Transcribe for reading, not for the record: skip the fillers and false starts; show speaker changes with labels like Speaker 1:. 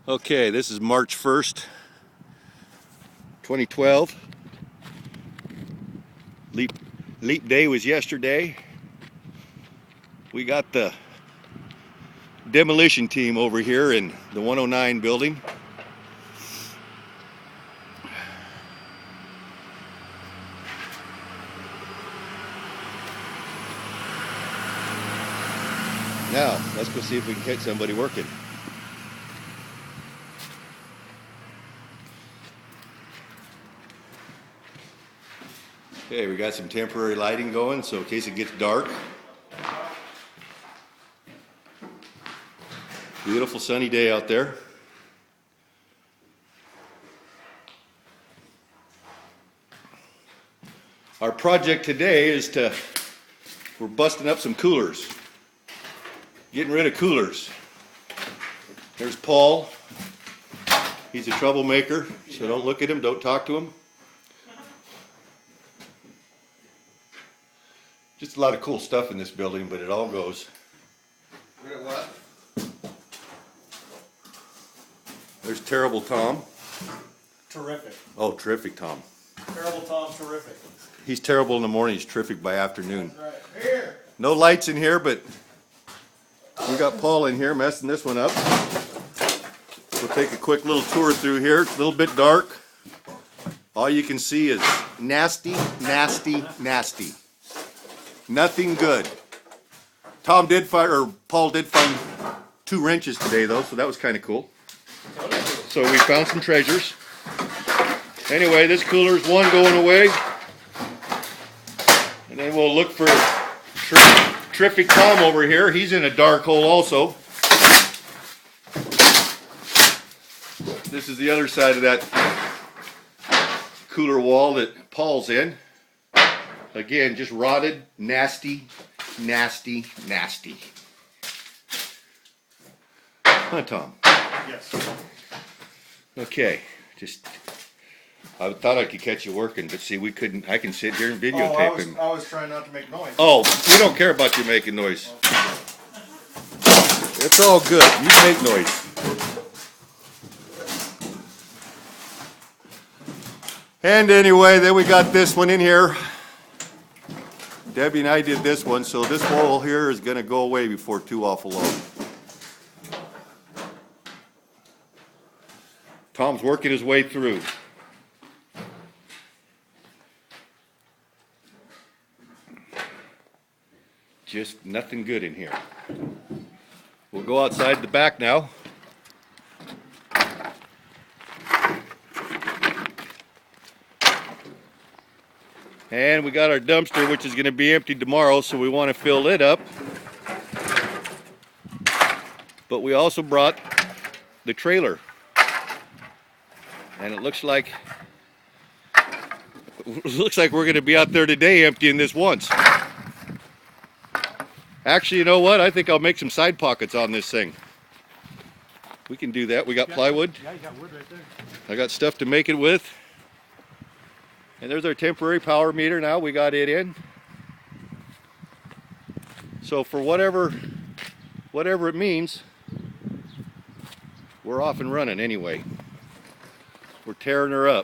Speaker 1: Okay, this is March 1st, 2012. Leap day was yesterday. We got the demolition team over here in the 109 building. Now, let's go see if we can catch somebody working. Okay, we got some temporary lighting going, so in case it gets dark. Beautiful sunny day out there. Our project today is we're busting up some coolers. Getting rid of coolers. There's Paul. He's a troublemaker, so don't look at him, don't talk to him. Just a lot of cool stuff in this building, but it all goes.
Speaker 2: Rid of what?
Speaker 1: There's Terrible Tom.
Speaker 2: Terrific.
Speaker 1: Oh, terrific Tom.
Speaker 2: Terrible Tom, terrific.
Speaker 1: He's terrible in the morning, he's terrific by afternoon.
Speaker 2: That's right. Here.
Speaker 1: No lights in here, but we got Paul in here messing this one up. We'll take a quick little tour through here. It's a little bit dark. All you can see is nasty, nasty, nasty. Nothing good. Paul did find 2 wrenches today though, so that was kind of cool. So we found some treasures. Anyway, this cooler's one going away. And then we'll look for terrific Tom over here. He's in a dark hole also. This is the other side of that cooler wall that Paul's in. Again, just rotted, nasty, nasty, nasty. Huh, Tom?
Speaker 2: Yes.
Speaker 1: Okay, I thought I could catch you working, but see, we couldn't. I can sit here and videotape him.
Speaker 2: I was trying not to make noise.
Speaker 1: Oh, we don't care about you making noise. It's all good. You make noise. And anyway, then we got this one in here. Debbie and I did this one, so this wall here is going to go away before too awful long. Tom's working his way through. Just nothing good in here. We'll go outside the back now. And we got our dumpster, which is going to be empty tomorrow, so we want to fill it up. But we also brought the trailer. And it looks like we're going to be out there today emptying this once. Actually, you know what? I think I'll make some side pockets on this thing. We can do that. We got plywood.
Speaker 2: Yeah, you got wood right there.
Speaker 1: I got stuff to make it with. And there's our temporary power meter now. We got it in. So for whatever it means, we're off and running anyway. We're tearing her up.